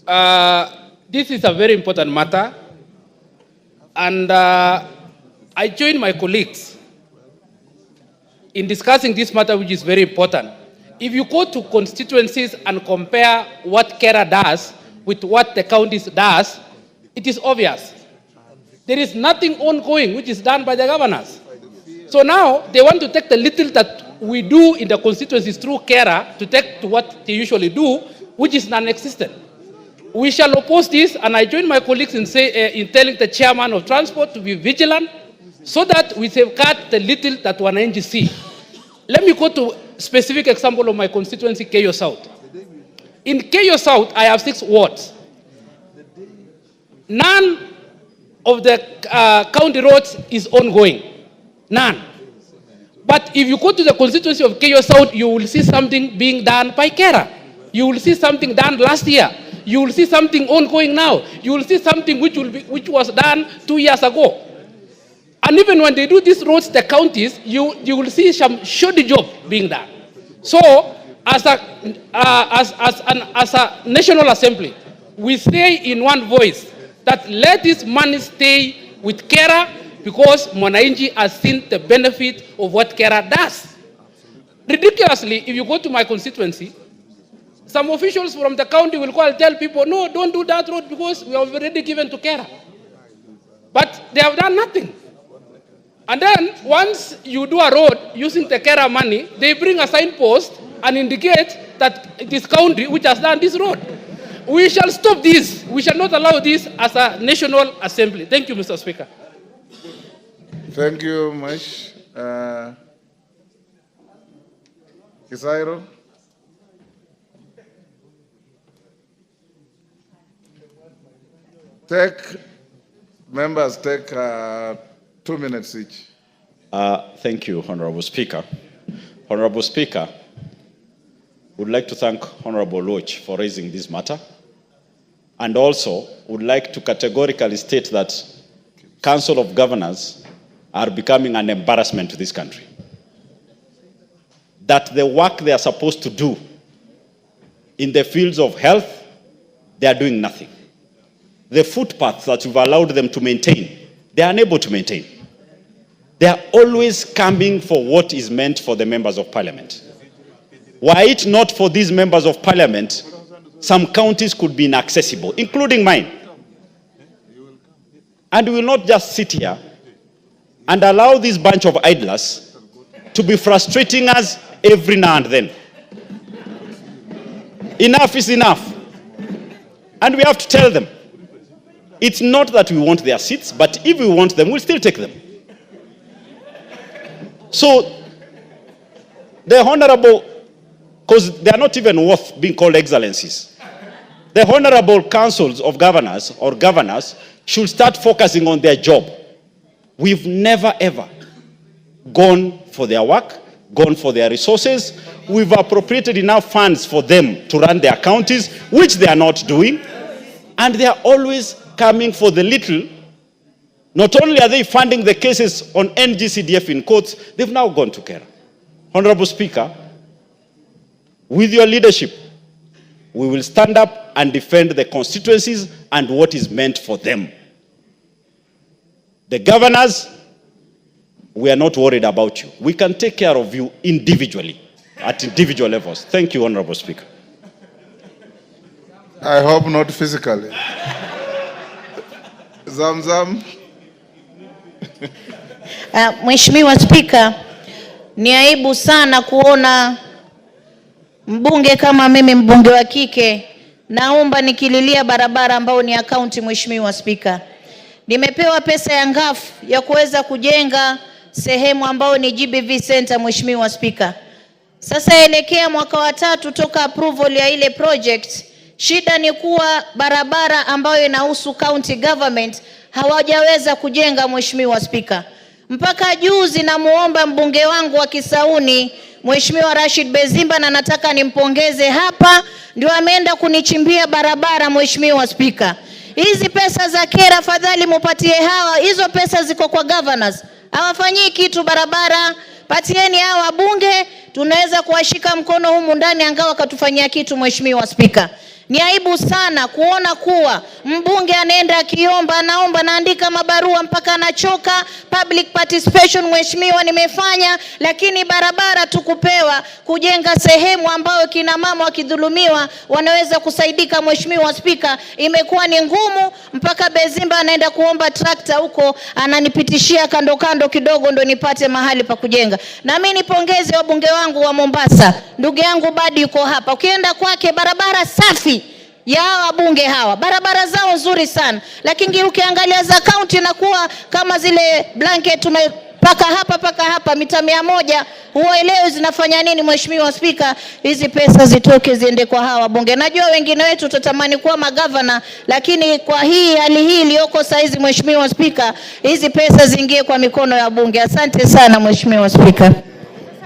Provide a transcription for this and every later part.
This is a very important matter, and I join my colleagues in discussing this matter, which is very important. If you go to constituencies and compare what Kera does with what the counties does, it is obvious. There is nothing ongoing which is done by the governors. So now they want to take the little that we do in the constituencies through Kera to take to what they usually do, which is non-existent. We shall oppose this, and I join my colleagues in telling the chairman of transport to be vigilant so that we safeguard the little that wananchi see. Let me go to a specific example of my constituency, Keiyo South. In Keiyo South, I have 6 wards. None of the county roads is ongoing. None. But if you go to the constituency of Keiyo South, you will see something being done by Kera. You will see something done last year. You will see something ongoing now. You will see something which was done 2 years ago. And even when they do these roads, the counties, you will see some shoddy job being done. So, as a National Assembly, we say in one voice that let this money stay with Kera because Mwananchi has seen the benefit of what Kera does. Ridiculously, if you go to my constituency, some officials from the county will go and tell people, no, don't do that road because we have already given to Kera. But they have done nothing. And then, once you do a road using the Kera money, they bring a signpost and indicate that it is county which has done this road. We shall stop this. We shall not allow this as a National Assembly. Thank you, Mr. Speaker. Thank you much. Kisairo. Members take 2 minutes each. Thank you, Honorable Speaker. Honorable Speaker, would like to thank Honorable Loch for raising this matter, and also would like to categorically state that Council of Governors are becoming an embarrassment to this country. That the work they are supposed to do in the fields of health, they are doing nothing. The footpaths that you've allowed them to maintain, they are unable to maintain. They are always coming for what is meant for the members of parliament. Were it not for these members of parliament, some counties could be inaccessible, including mine. And we will not just sit here and allow this bunch of idlers to be frustrating us every now and then. Enough is enough. And we have to tell them, it's not that we want their seats, but if we want them, we'll still take them. So, the honorable, because they are not even worth being called excellencies, the honorable councils of governors or governors should start focusing on their job. We've never ever gone for their work, gone for their resources. We've appropriated enough funds for them to run their counties, which they are not doing. And they are always coming for the little. Not only are they funding the cases on NGCDF in courts, they've now gone to Kera. Honorable Speaker, with your leadership, we will stand up and defend the constituencies and what is meant for them. The governors, we are not worried about you. We can take care of you individually, at individual levels. Thank you, Honorable Speaker. I hope not physically. Zamzam. Mheshimiwa Spika, ni aibu sana kuona mbunge kama mimi, mbunge wa kike, naomba nikililia barabara ambao ni akaunti. Mheshimiwa Spika, nimepewa pesa ya ngafu ya kuweza kujenga sehemu ambao ni GBV Center. Mheshimiwa Spika, sasa elekea mwaka wa 3 toka approval ya ile project. Shida ni kuwa barabara ambayo inahusu county government hawajaweza kujenga. Mheshimiwa Spika, mpaka juzi namuomba mbunge wangu wa Kisauni Mheshimiwa Rashid Bezimba, na nataka nimpongeze hapa, ndio ameenda kunichimbia barabara. Mheshimiwa Spika, hizi pesa za Kera fadhali mupatie hawa, hizo pesa ziko kwa governors, hawafanyii kitu barabara. Patieni hawa bunge, tunaweza kuwashika mkono humu ndani angao wakatufanyia kitu. Mheshimiwa Spika, Ni aibu sana kuona kuwa mbunge anaenda akiomba, anaomba, naandika mabarua mpaka anachoka. Public participation mheshimiwa nimefanya, lakini barabara tukupewa kujenga sehemu ambayo kina mama wakidhulumiwa wanaweza kusaidika. Mheshimiwa Spika, imekuwa ni ngumu, mpaka Bezimba anaenda kuomba trakta huko, ananipitishia kando kando kidogo ndo nipate mahali pa kujenga. Na mimi nipongeze wabunge wangu wa Mombasa. Ndugu yangu Badi yuko hapa. Ukienda kwake barabara safi ya wabunge hawa, barabara zao nzuri sana, lakini ukiangalia za county inakuwa kama zile blanket tumepaka hapa mita 100, huelewi zinafanya nini. Mheshimiwa Spika, hizi pesa zitoke ziende kwa hawa wabunge. Najua wengine wetu tutatamani kuwa magavana, lakini kwa hali hii iliyoko saizi, Mheshimiwa Spika, hizi pesa ziingie kwa mikono ya wabunge. Asante sana Mheshimiwa Spika.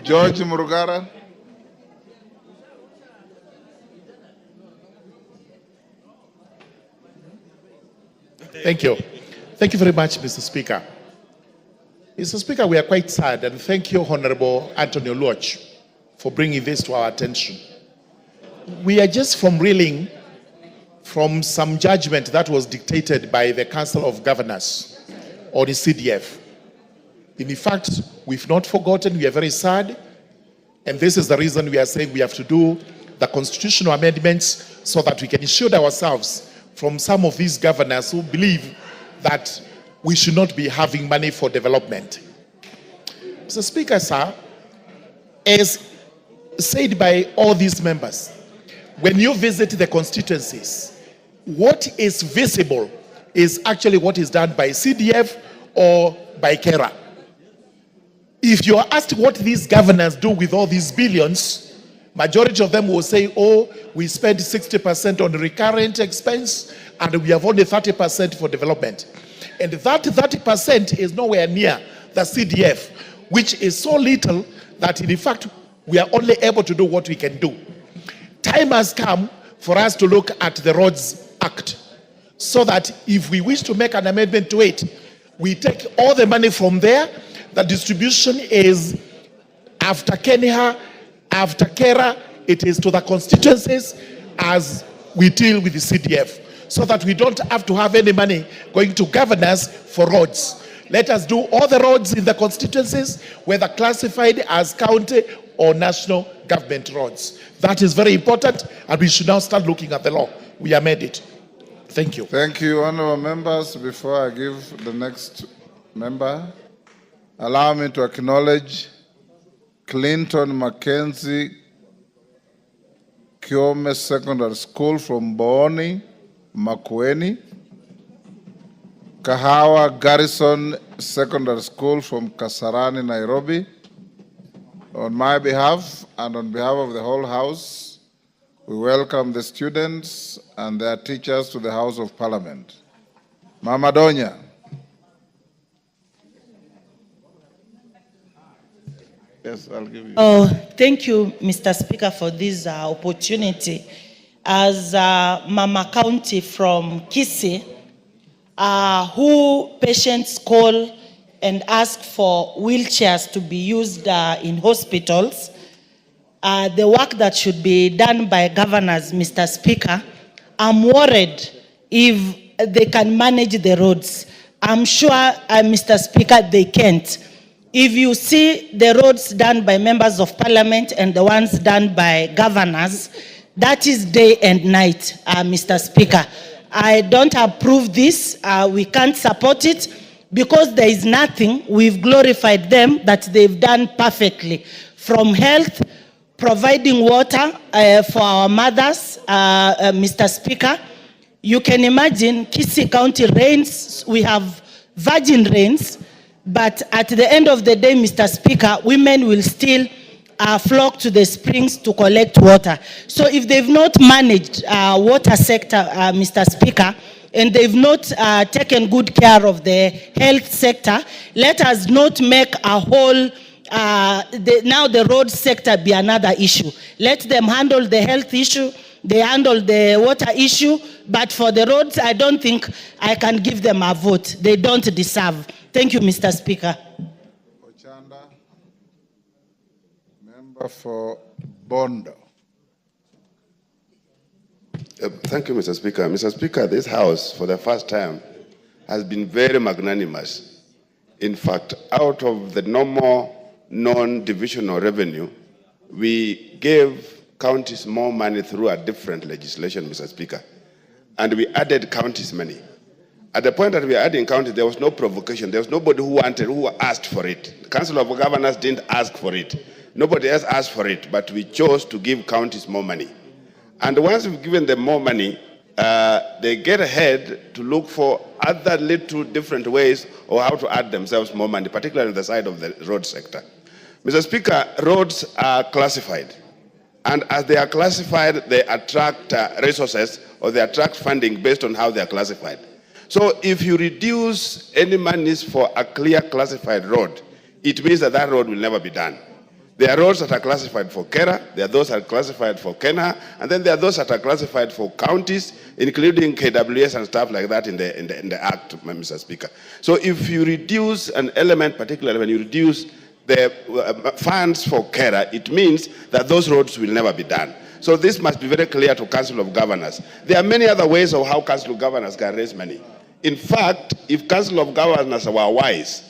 George Murugara. Thank you. Thank you very much, Mr. Speaker. Mr. Speaker, we are quite sad, and thank you, Honorable Anthony Oluoch, for bringing this to our attention. We are just reeling from some judgment that was dictated by the Council of Governors or the CDF. In fact, we've not forgotten, we are very sad, and this is the reason we are saying we have to do the constitutional amendments so that we can shield ourselves from some of these governors who believe that we should not be having money for development. Mr. Speaker, sir, as said by all these members, when you visit the constituencies, what is visible is actually what is done by CDF or by KERA. If you are asked what these governors do with all these billions, majority of them will say, oh, we spend 60% on recurrent expense and we have only 30% for development. And that 30% is nowhere near the CDF, which is so little that in fact we are only able to do what we can do. Time has come for us to look at the Roads Act, so that if we wish to make an amendment to it, we take all the money from there. The distribution is after Kenya, after KERA, it is to the constituencies as we deal with the CDF, so that we don't have to have any money going to governors for roads. Let us do all the roads in the constituencies, whether classified as county or national government roads. That is very important, and we should now start looking at the law. We amend it. Thank you. Thank you, honorable members. Before I give the next member, allow me to acknowledge Clinton Mackenzie Kiome Secondary School from Booni, Makwiny. Kahawa Garrison Secondary School from Kasarani, Nairobi. On my behalf and on behalf of the whole House, we welcome the students and their teachers to the House of Parliament. Mama Donya. Yes, I'll give you. Oh, thank you, Mr. Speaker, for this opportunity. As Mama County from Kisii, who patients call and ask for wheelchairs to be used in hospitals, the work that should be done by governors, Mr. Speaker, I'm worried if they can manage the roads. I'm sure, Mr. Speaker, they can't. If you see the roads done by members of parliament and the ones done by governors, that is day and night, Mr. Speaker. I don't approve this. We can't support it because there is nothing. We've glorified them that they've done perfectly. From health, providing water for our mothers, Mr. Speaker. You can imagine Kisii County rains, we have virgin rains, but at the end of the day, Mr. Speaker, women will still flock to the springs to collect water. So if they've not managed water sector, Mr. Speaker, and they've not taken good care of the health sector, let us not make a whole, now the road sector be another issue. Let them handle the health issue, they handle the water issue, but for the roads, I don't think I can give them a vote. They don't deserve. Thank you, Mr. Speaker. Ochanda, member for Bondo. Thank you, Mr. Speaker. Mr. Speaker, this House, for the first time, has been very magnanimous. In fact, out of the normal non-divisional revenue, we gave counties more money through a different legislation, Mr. Speaker. And we added counties money. At the point that we were adding counties, there was no provocation. There was nobody who asked for it. The Council of Governors didn't ask for it. Nobody else asked for it, but we chose to give counties more money. And once we've given them more money, they get ahead to look for other little different ways of how to add themselves more money, particularly on the side of the road sector. Mr. Speaker, roads are classified. And as they are classified, they attract resources or they attract funding based on how they are classified. So if you reduce any monies for a clear classified road, it means that that road will never be done. There are roads that are classified for Kera, there are those that are classified for Kenya, and then there are those that are classified for counties, including KWS and stuff like that in the Act, Mr. Speaker. So if you reduce an element, particularly when you reduce the funds for Kera, it means that those roads will never be done. So this must be very clear to Council of Governors. There are many other ways of how Council of Governors can raise money. In fact, if Council of Governors were wise,